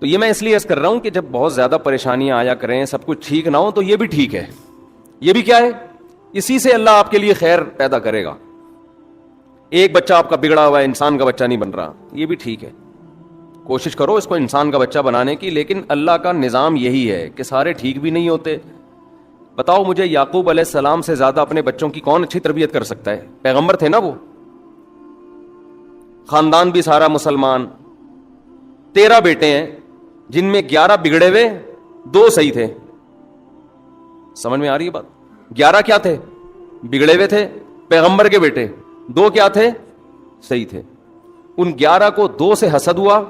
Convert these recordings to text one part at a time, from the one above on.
تو یہ میں اس لیے کر رہا ہوں کہ جب بہت زیادہ پریشانیاں آیا کریں, سب کچھ ٹھیک نہ ہو, تو یہ بھی ٹھیک ہے. یہ بھی کیا ہے, اسی سے اللہ آپ کے لیے خیر پیدا کرے گا. ایک بچہ آپ کا بگڑا ہوا ہے, انسان کا بچہ نہیں بن رہا, یہ بھی ٹھیک ہے. کوشش کرو اس کو انسان کا بچہ بنانے کی, لیکن اللہ کا نظام یہی ہے کہ سارے ٹھیک بھی نہیں ہوتے. بتاؤ مجھے, یعقوب علیہ السلام سے زیادہ اپنے بچوں کی کون اچھی تربیت کر سکتا ہے؟ پیغمبر تھے نا وہ, خاندان بھی سارا مسلمان, 13 بیٹے ہیں جن میں 11 بگڑے ہوئے, 2 صحیح تھے. سمجھ میں آ رہی ہے بات؟ 11 کیا تھے؟ بگڑے ہوئے تھے پیغمبر کے بیٹے, 2 کیا تھے؟ صحیح تھے. ان 11 کو 2 سے حسد ہوا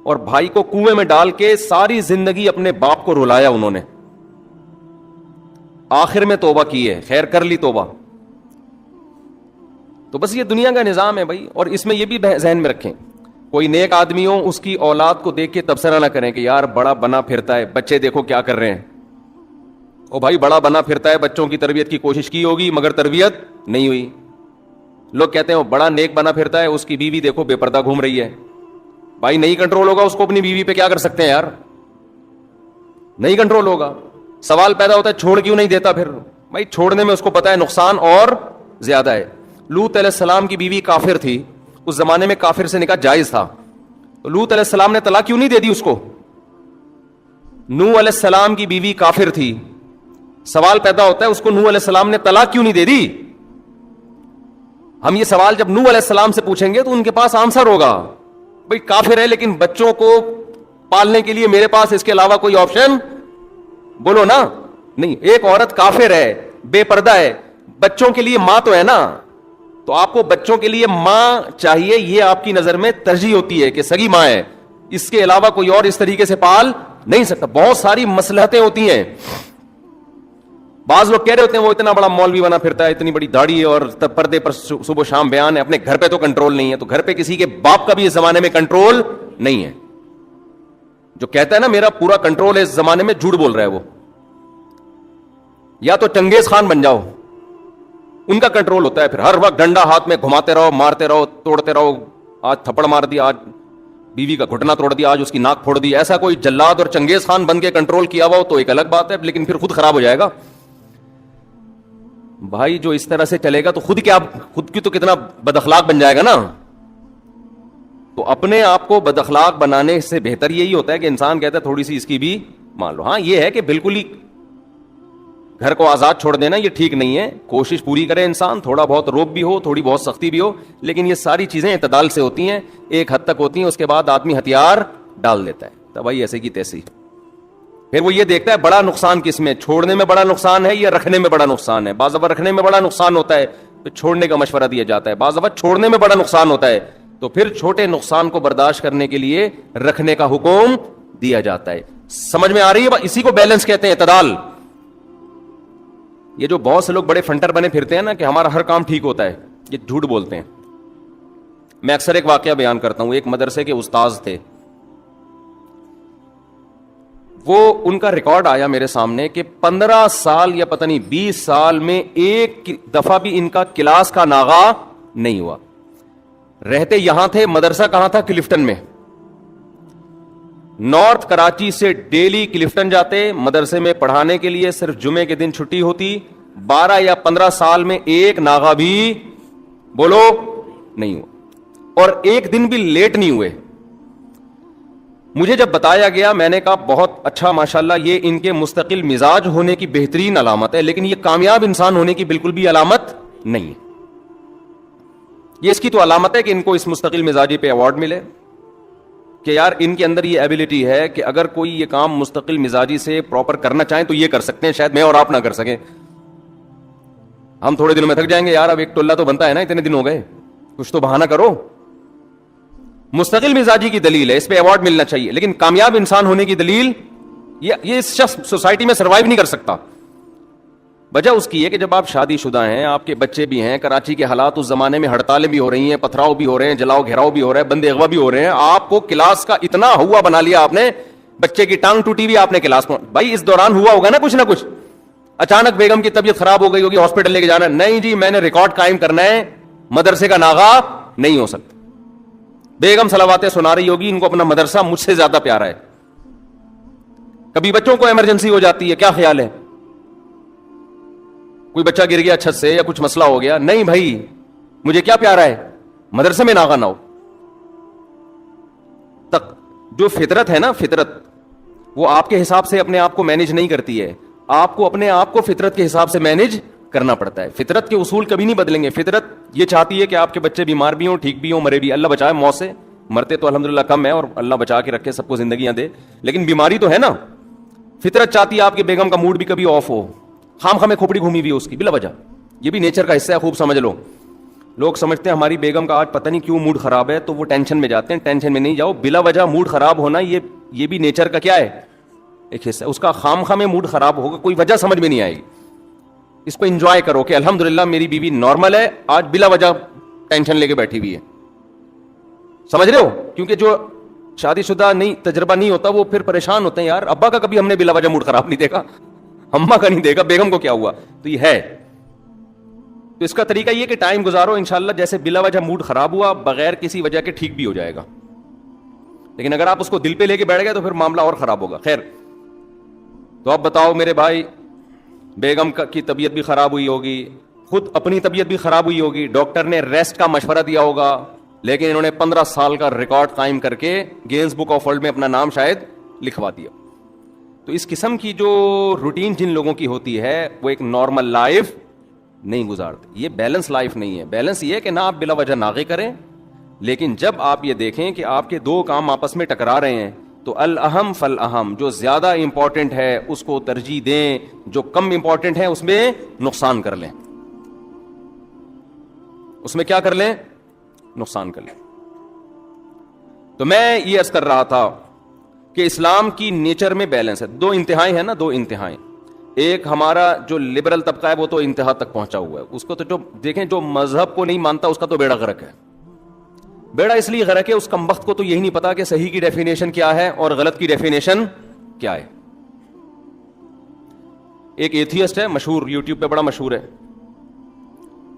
اور بھائی کو کنویں میں ڈال کے ساری زندگی اپنے باپ کو رلایا انہوں نے. آخر میں توبہ کی ہے, خیر کر لی توبہ. تو بس یہ دنیا کا نظام ہے بھائی. اور اس میں یہ بھی ذہن میں رکھیں, کوئی نیک آدمی ہو اس کی اولاد کو دیکھ کے تبصرہ نہ کریں کہ یار بڑا بنا پھرتا ہے, بچے دیکھو کیا کر رہے ہیں. او بھائی بڑا بنا پھرتا ہے, بچوں کی تربیت کی کوشش کی ہوگی مگر تربیت نہیں ہوئی. لوگ کہتے ہیں وہ بڑا نیک بنا پھرتا ہے, اس کی بیوی دیکھو بے پردہ گھوم رہی ہے. بھائی نہیں کنٹرول ہوگا اس کو اپنی بیوی پہ, کیا کر سکتے ہیں یار, نہیں کنٹرول ہوگا. سوال پیدا ہوتا ہے چھوڑ کیوں نہیں دیتا پھر؟ بھائی چھوڑنے میں اس کو پتا ہے نقصان اور زیادہ ہے. لوط علیہ السلام کی بیوی کافر تھی, اس زمانے میں کافر سے نکاح جائز تھا, تو لوط علیہ السلام نے طلاق کیوں نہیں دے دی اس کو؟ نوح علیہ السلام کی بیوی کافر تھی, سوال پیدا ہوتا ہے اس کو نوح علیہ السلام نے طلاق کیوں نہیں دے دی؟ ہم یہ سوال جب نوح علیہ السلام سے پوچھیں گے تو ان کے پاس آنسر ہوگا, بھئی کافر ہے لیکن بچوں کو پالنے کے لیے میرے پاس اس کے علاوہ کوئی آپشن بولو نا نہیں. ایک عورت کافر ہے, بے پردہ ہے, بچوں کے لیے ماں تو ہے نا, تو آپ کو بچوں کے لیے ماں چاہیے, یہ آپ کی نظر میں ترجیح ہوتی ہے کہ سگی ماں ہے, اس کے علاوہ کوئی اور اس طریقے سے پال نہیں سکتا. بہت ساری مصلحتیں ہوتی ہیں. بعض لوگ کہہ رہے ہوتے ہیں وہ اتنا بڑا مولوی بنا پھرتا ہے, اتنی بڑی داڑھی ہے اور پردے پر صبح و شام بیان ہے, اپنے گھر پہ تو کنٹرول نہیں ہے. تو گھر پہ کسی کے باپ کا بھی اس زمانے میں کنٹرول نہیں ہے. جو کہتا ہے نا میرا پورا کنٹرول ہے اس زمانے میں, جھوٹ بول رہا ہے وہ. یا تو چنگیز خان بن جاؤ, ان کا کنٹرول ہوتا ہے, پھر ہر وقت ڈنڈا ہاتھ میں گھماتے رہو, مارتے رہو, توڑتے رہو. آج تھپڑ مار دیا, آج بیوی کا گھٹنا توڑ دیا, آج اس کی ناک پھوڑ دی. ایسا کوئی جلاد اور چنگیز خان بن کے کنٹرول کیا ہوا ہو تو ایک الگ بات ہے, لیکن پھر خود خراب ہو جائے گا. بھائی جو اس طرح سے چلے گا تو خود کی تو کتنا بد اخلاق بن جائے گا نا. تو اپنے آپ کو بد اخلاق بنانے سے بہتر یہی ہوتا ہے کہ انسان کہتا ہے تھوڑی سی اس کی بھی مان لو. ہاں یہ ہے کہ بالکل ہی گھر کو آزاد چھوڑ دینا یہ ٹھیک نہیں ہے, کوشش پوری کرے انسان, تھوڑا بہت روب بھی ہو, تھوڑی بہت سختی بھی ہو, لیکن یہ ساری چیزیں اعتدال سے ہوتی ہیں, ایک حد تک ہوتی ہیں. اس کے بعد آدمی ہتھیار ڈال دیتا ہے, تو بھائی ایسے کی تیسی. پھر وہ یہ دیکھتا ہے بڑا نقصان کس میں, چھوڑنے میں بڑا نقصان ہے یا رکھنے میں بڑا نقصان ہے. بعض دفعہ رکھنے میں بڑا نقصان ہوتا ہے تو چھوڑنے کا مشورہ دیا جاتا ہے, بعض دفعہ چھوڑنے میں بڑا نقصان ہوتا ہے تو پھر چھوٹے نقصان کو برداشت کرنے کے لیے رکھنے کا حکم دیا جاتا ہے. سمجھ میں آ رہی ہے؟ اسی کو بیلنس کہتے ہیں, اعتدال. یہ جو بہت سے لوگ بڑے فنٹر بنے پھرتے ہیں نا کہ ہمارا ہر کام ٹھیک ہوتا ہے, یہ جھوٹ بولتے ہیں. میں اکثر ایک واقعہ بیان کرتا ہوں. ایک مدرسے کے استاذ تھے, وہ ان کا ریکارڈ آیا میرے سامنے کہ 15 سال یا پتہ نہیں 20 سال میں ایک دفعہ بھی ان کا کلاس کا ناغہ نہیں ہوا. رہتے یہاں تھے, مدرسہ کہاں تھا؟ کلفٹن میں. نارتھ کراچی سے ڈیلی کلفٹن جاتے مدرسے میں پڑھانے کے لیے, صرف جمعے کے دن چھٹی ہوتی. 12 یا 15 سال میں ایک ناغہ بھی بولو نہیں ہوا, اور ایک دن بھی لیٹ نہیں ہوئے. مجھے جب بتایا گیا میں نے کہا بہت اچھا ماشاءاللہ, یہ ان کے مستقل مزاج ہونے کی بہترین علامت ہے, لیکن یہ کامیاب انسان ہونے کی بالکل بھی علامت نہیں. یہ اس کی تو علامت ہے کہ ان کو اس مستقل مزاجی پہ ایوارڈ ملے کہ یار ان کے اندر یہ ایبلٹی ہے کہ اگر کوئی یہ کام مستقل مزاجی سے پراپر کرنا چاہیں تو یہ کر سکتے ہیں, شاید میں اور آپ نہ کر سکیں. ہم تھوڑے دنوں میں تھک جائیں گے, یار اب ایک ٹولہ تو بنتا ہے نا, اتنے دن ہو گئے, کچھ تو بہانہ کرو. مستقل مزاجی کی دلیل ہے, اس پہ ایوارڈ ملنا چاہیے. لیکن کامیاب انسان ہونے کی دلیل, یہ شخص سوسائٹی میں سروائیو نہیں کر سکتا. وجہ اس کی ہے کہ جب آپ شادی شدہ ہیں, آپ کے بچے بھی ہیں, کراچی کے حالات اس زمانے میں ہڑتالیں بھی ہو رہی ہیں, پتھراؤ بھی ہو رہے ہیں, جلاؤ گھیراؤ بھی ہو رہا ہے, بندے اغوا بھی ہو رہے ہیں, آپ کو کلاس کا اتنا ہوا بنا لیا آپ نے, بچے کی ٹانگ ٹوٹی ہوئی آپ نے کلاس میں. بھائی اس دوران ہوا ہوگا نا کچھ نہ کچھ, اچانک بیگم کی طبیعت خراب ہو گئی ہوگی, ہاسپٹل لے کے جانا ہے, نہیں جی میں نے ریکارڈ قائم کرنا ہے, مدرسے کا ناغہ نہیں ہو سکتا. بیگم صلواتیں سنا رہی ہوگی, ان کو اپنا مدرسہ مجھ سے زیادہ پیارا ہے, کبھی بچوں کو ایمرجنسی ہو جاتی ہے, کیا خیال ہے, کوئی بچہ گر گیا چھت سے یا کچھ مسئلہ ہو گیا, نہیں بھائی مجھے کیا پیارا ہے, مدرسے میں ناغا نہ ہو. تک جو فطرت ہے نا, فطرت وہ آپ کے حساب سے اپنے آپ کو مینج نہیں کرتی ہے, آپ کو اپنے آپ کو فطرت کے حساب سے مینج کرنا پڑتا ہے. فطرت کے اصول کبھی نہیں بدلیں گے. فطرت یہ چاہتی ہے کہ آپ کے بچے بیمار بھی ہوں, ٹھیک بھی ہوں, مرے بھی, اللہ بچائے موت سے, مرتے تو الحمدللہ کم ہے اور اللہ بچا کے رکھے, سب کو زندگیاں دے, لیکن بیماری تو ہے نا. فطرت چاہتی ہے آپ کی بیگم کا موڈ بھی کبھی آف ہو, خام خامے کھوپڑی گھومی ہوئی اس کی بلا وجہ, یہ بھی نیچر کا حصہ ہے, خوب سمجھ لو. لوگ سمجھتے ہیں ہماری بیگم کا آج پتہ نہیں کیوں موڈ خراب ہے, تو وہ ٹینشن میں جاتے ہیں. ٹینشن میں نہیں جاؤ, بلا وجہ موڈ خراب ہونا یہ بھی نیچر کا کیا ہے, ایک حصہ. اس کا خام خامے موڈ خراب ہوگا, کوئی وجہ سمجھ میں نہیں آئے گی. اس کو انجوائے کرو کہ الحمدللہ میری بیوی نارمل ہے, آج بلا وجہ ٹینشن لے کے بیٹھی ہوئی ہے. سمجھ رہے ہو, کیونکہ جو شادی شدہ نہیں, تجربہ نہیں ہوتا, وہ پھر پریشان ہوتے ہیں, یار ابا کا کبھی ہم نے بلا وجہ موڈ خراب نہیں دیکھا, اماں کا نہیں دیکھا, بیگم کو کیا ہوا. تو یہ ہے. تو اس کا طریقہ یہ کہ ٹائم گزارو, انشاءاللہ جیسے بلا وجہ موڈ خراب ہوا بغیر کسی وجہ کے ٹھیک بھی ہو جائے گا. لیکن اگر آپ اس کو دل پہ لے کے بیٹھ گئے تو پھر معاملہ اور خراب ہوگا. خیر, تو اب بتاؤ میرے بھائی, بیگم کی طبیعت بھی خراب ہوئی ہوگی, خود اپنی طبیعت بھی خراب ہوئی ہوگی, ڈاکٹر نے ریسٹ کا مشورہ دیا ہوگا, لیکن انہوں نے 15 سال کا ریکارڈ قائم کر کے گینز بک آف ورلڈ میں اپنا نام شاید لکھوا دیا. تو اس قسم کی جو روٹین جن لوگوں کی ہوتی ہے وہ ایک نارمل لائف نہیں گزارتے. یہ بیلنس لائف نہیں ہے. بیلنس یہ ہے کہ نہ آپ بلا وجہ ناغے کریں, لیکن جب آپ یہ دیکھیں کہ آپ کے دو کام آپس میں ٹکرا رہے ہیں تو الاہم فالاہم, جو زیادہ امپورٹنٹ ہے اس کو ترجیح دیں, جو کم امپورٹنٹ ہے اس میں نقصان کر لیں. اس میں کیا کر لیں, نقصان کر لیں. تو میں یہ عرض کر رہا تھا کہ اسلام کی نیچر میں بیلنس ہے. دو انتہائی ہیں نا, دو انتہائی. ایک ہمارا جو لبرل طبقہ ہے وہ تو انتہا تک پہنچا ہوا ہے, اس کو تو جو دیکھیں جو مذہب کو نہیں مانتا اس کا تو بیڑا غرق ہے. بیڑا اس لیے غرق ہے, اس کمبخت کو تو یہی نہیں پتا کہ صحیح کی ڈیفینیشن کیا ہے اور غلط کی ڈیفینیشن کیا ہے. ایک ایتھیسٹ ہے مشہور, یوٹیوب پہ بڑا مشہور ہے,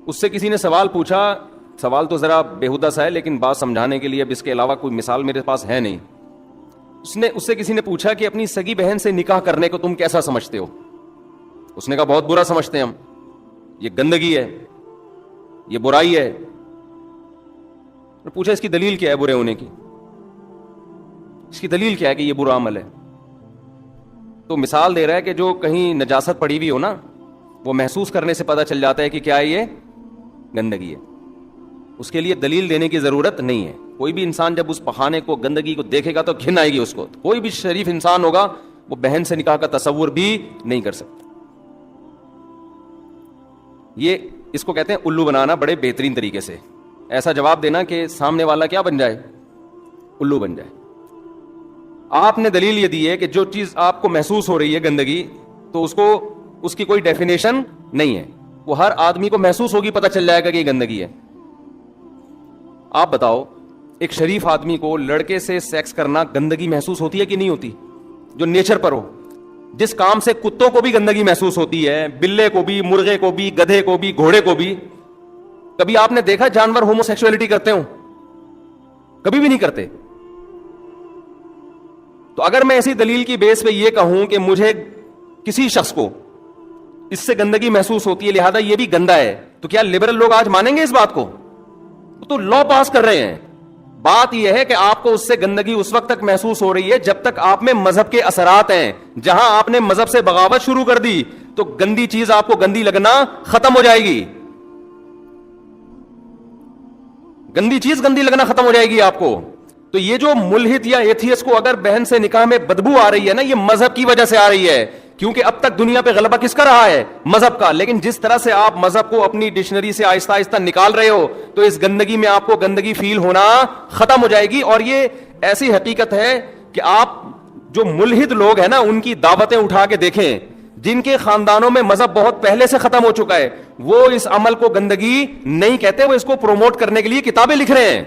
اس سے کسی نے سوال پوچھا, سوال تو ذرا بےہودہ سا ہے لیکن بات سمجھانے کے لیے اب اس کے علاوہ کوئی مثال میرے پاس ہے نہیں. اس سے کسی نے پوچھا کہ اپنی سگی بہن سے نکاح کرنے کو تم کیسا سمجھتے ہو. اس نے کہا بہت برا سمجھتے ہیں ہم, یہ گندگی ہے, یہ برائی ہے. پوچھا اس کی دلیل کیا ہے برے ہونے کی, اس کی دلیل کیا ہے کہ یہ برا عمل ہے. تو مثال دے رہا ہے کہ جو کہیں نجاست پڑی ہوئی ہو نا, وہ محسوس کرنے سے پتہ چل جاتا ہے کہ کیا ہے یہ گندگی ہے. اس کے لیے دلیل دینے کی ضرورت نہیں ہے. کوئی بھی انسان جب اس پخانے کو, گندگی کو دیکھے گا تو گھن آئے گی اس کو. کوئی بھی شریف انسان ہوگا وہ بہن سے نکاح کا تصور بھی نہیں کر سکتا. یہ اس کو کہتے ہیں الو بنانا بڑے بہترین طریقے سے. ایسا جواب دینا کہ سامنے والا کیا بن جائے, الو بن جائے. آپ نے دلیل یہ دی ہے کہ جو چیز آپ کو محسوس ہو رہی ہے گندگی, تو اس کی کوئی ڈیفینیشن نہیں ہے, وہ ہر آدمی کو محسوس ہوگی, پتہ چل جائے گا کہ یہ گندگی ہے. آپ بتاؤ ایک شریف آدمی کو لڑکے سے سیکس کرنا گندگی محسوس ہوتی ہے کہ نہیں ہوتی, جو نیچر پر ہو. جس کام سے کتوں کو بھی گندگی محسوس ہوتی ہے, بلے کو بھی, مرغے کو بھی, گدھے کو بھی, گھوڑے کو بھی. کبھی آپ نے دیکھا جانور ہومو سیکسولیٹی کرتے ہوں؟ کبھی بھی نہیں کرتے. تو اگر میں ایسی دلیل کی بیس پہ یہ کہوں کہ مجھے کسی شخص کو اس سے گندگی محسوس ہوتی ہے لہذا یہ بھی گندا ہے, تو کیا لبرل لوگ آج مانیں گے اس بات کو؟ تو لا پاس کر رہے ہیں. بات یہ ہے کہ آپ کو اس سے گندگی اس وقت تک محسوس ہو رہی ہے جب تک آپ میں مذہب کے اثرات ہیں. جہاں آپ نے مذہب سے بغاوت شروع کر دی تو گندی چیز آپ کو گندی لگنا ختم ہو جائے گی. گندی چیز گندی لگنا ختم ہو جائے گی آپ کو. تو یہ جو ملحد یا ایتھیسٹ کو اگر بہن سے نکاح میں بدبو آ رہی ہے نا, یہ مذہب کی وجہ سے آ رہی ہے, کیونکہ اب تک دنیا پہ غلبہ کس کا رہا ہے, مذہب کا. لیکن جس طرح سے آپ مذہب کو اپنی ڈکشنری سے آہستہ آہستہ نکال رہے ہو تو اس گندگی میں آپ کو گندگی فیل ہونا ختم ہو جائے گی. اور یہ ایسی حقیقت ہے کہ آپ جو ملحد لوگ ہیں نا ان کی دعوتیں اٹھا کے دیکھیں, جن کے خاندانوں میں مذہب بہت پہلے سے ختم ہو چکا ہے, وہ اس عمل کو گندگی نہیں کہتے, وہ اس کو پروموٹ کرنے کے لیے کتابیں لکھ رہے ہیں.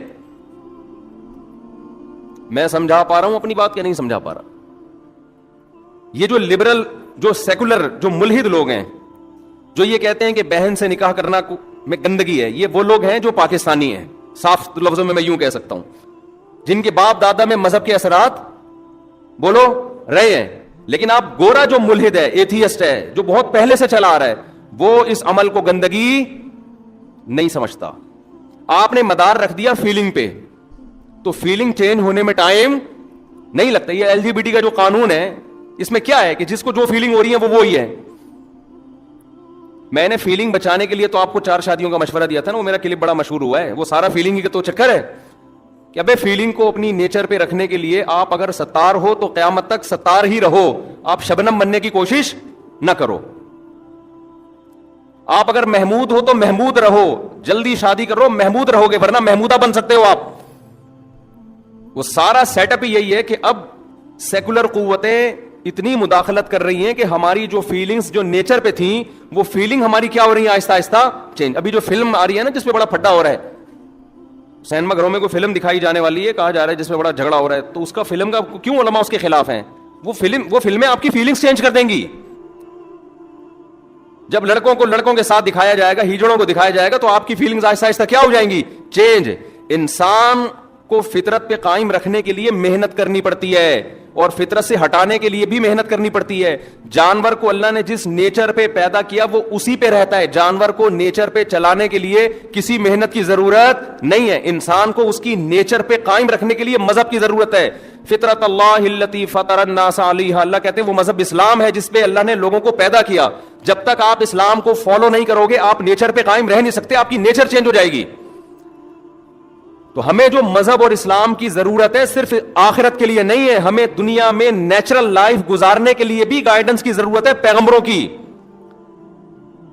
میں سمجھا پا رہا ہوں اپنی بات, کیا نہیں سمجھا پا رہا؟ یہ جو لبرل, جو سیکولر, جو ملحد لوگ ہیں جو یہ کہتے ہیں کہ بہن سے نکاح کرنا میں گندگی ہے, یہ وہ لوگ ہیں جو پاکستانی ہیں, صاف لفظوں میں یوں کہہ سکتا ہوں, جن کے باپ دادا میں مذہب کے اثرات بولو رہے ہیں. لیکن آپ گورا جو ملحد ہے, ایتھیسٹ ہے, جو بہت پہلے سے چلا آ رہا ہے, وہ اس عمل کو گندگی نہیں سمجھتا. آپ نے مدار رکھ دیا فیلنگ پہ, تو فیلنگ چینج ہونے میں ٹائم نہیں لگتا. یہ LGBT کا جو قانون ہے, اس میں کیا ہے کہ جس کو جو فیلنگ ہو رہی ہے وہ وہی ہے. میں نے فیلنگ بچانے کے لیے تو آپ کو 4 شادیوں کا مشورہ دیا تھا نا, وہ میرا کلپ بڑا مشہور ہوا ہے. وہ سارا فیلنگ ہی کا تو چکر ہے کہ ابے فیلنگ کو اپنی نیچر پہ رکھنے کے لیے آپ اگر ستار ہو تو قیامت تک ستار ہی رہو, آپ شبنم بننے کی کوشش نہ کرو. آپ اگر محمود ہو تو محمود رہو, جلدی شادی کرو, محمود رہو گے, ورنہ محمودہ بن سکتے ہو آپ. وہ سارا سیٹ اپ یہی ہے کہ اب سیکولر قوتیں اتنی مداخلت کر رہی ہیں کہ ہماری جو فیلنگز جو نیچر پہ تھیں وہ فیلنگ ہماری کیا ہو رہی ہے آہستہ آہستہ چینج. ابھی جو فلم آ رہی ہے نا جس پہ بڑا پھڈا ہو رہا ہے, سینما گھروں میں کوئی فلم دکھائی جانے والی ہے, کہا جا رہا ہے جس میں بڑا جھگڑا ہو رہا ہے, تو اس کا فلم کا کیوں علماء اس کے خلاف ہیں؟ وہ فلمیں آپ کی فیلنگز چینج کر دیں گی. جب لڑکوں کو لڑکوں کے ساتھ دکھایا جائے گا, ہیجڑوں کو دکھایا جائے گا, تو آپ کی فیلنگز آہستہ آہستہ کیا ہو جائیں گی؟ چینج. انسان کو فطرت پہ قائم رکھنے کے لیے محنت کرنی پڑتی ہے, اور فطرت سے ہٹانے کے لیے بھی محنت کرنی پڑتی ہے. جانور کو اللہ نے جس نیچر پہ پیدا کیا وہ اسی پہ رہتا ہے. جانور کو نیچر پہ چلانے کے لیے کسی محنت کی ضرورت نہیں ہے. انسان کو اس کی نیچر پہ قائم رکھنے کے لیے مذہب کی ضرورت ہے. فطرت اللہ التی فطر الناس علیہا, اللہ کہتے ہیں وہ مذہب اسلام ہے جس پہ اللہ نے لوگوں کو پیدا کیا. جب تک آپ اسلام کو فالو نہیں کرو گے آپ نیچر پہ قائم رہ نہیں سکتے, آپ کی نیچر چینج ہو جائے گی. تو ہمیں جو مذہب اور اسلام کی ضرورت ہے صرف آخرت کے لیے نہیں ہے, ہمیں دنیا میں نیچرل لائف گزارنے کے لیے بھی گائیڈنس کی ضرورت ہے پیغمبروں کی.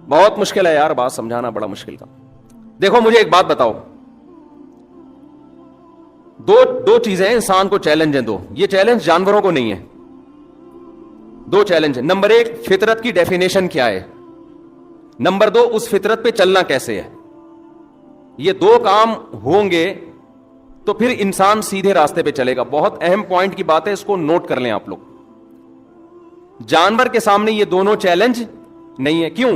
بہت مشکل ہے یار, بات سمجھانا بڑا مشکل کا. دیکھو مجھے ایک بات بتاؤ, دو چیزیں انسان کو چیلنج ہیں, دو. یہ چیلنج جانوروں کو نہیں ہے, دو چیلنج ہیں. نمبر 1 فطرت کی ڈیفینیشن کیا ہے, نمبر 2 اس فطرت پہ چلنا کیسے ہے. یہ دو کام ہوں گے تو پھر انسان سیدھے راستے پہ چلے گا. بہت اہم پوائنٹ کی بات ہے, اس کو نوٹ کر لیں آپ لوگ. جانور کے سامنے یہ دونوں چیلنج نہیں ہے. کیوں؟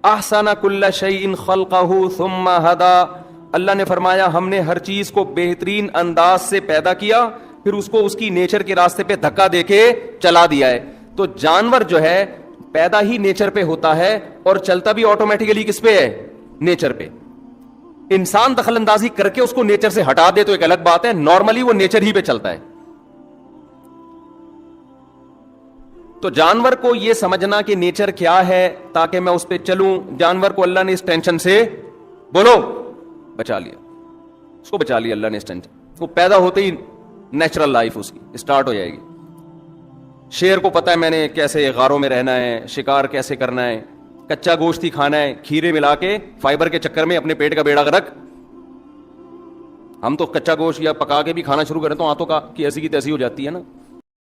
احسن کل شیء خلقہ ثم ہدی, اللہ نے فرمایا ہم نے ہر چیز کو بہترین انداز سے پیدا کیا, پھر اس کو اس کی نیچر کے راستے پہ دھکا دے کے چلا دیا ہے. تو جانور جو ہے پیدا ہی نیچر پہ ہوتا ہے اور چلتا بھی آٹومیٹیکلی کس پہ ہے؟ نیچر پہ. انسان دخل اندازی کر کے اس کو نیچر سے ہٹا دے تو ایک الگ بات ہے, نارملی وہ نیچر ہی پہ چلتا ہے. تو جانور کو یہ سمجھنا کہ نیچر کیا ہے تاکہ میں اس پہ چلوں, جانور کو اللہ نے اس ٹینشن سے بولو بچا لیا, اس کو بچا لیا اللہ نے اس ٹینشن. وہ پیدا ہوتے ہی نیچرل لائف اس کی اسٹارٹ ہو جائے گی. شیر کو پتا ہے میں نے کیسے غاروں میں رہنا ہے, شکار کیسے کرنا ہے, کچا گوشت ہی کھانا ہے, کھیرے ملا کے فائبر کے چکر میں اپنے پیٹ کا بیڑا غرق. ہم تو کچا گوشت یا پکا کے بھی کھانا شروع کریں تو آنتوں کی ایسی کی تیسی ہو جاتی ہے نا.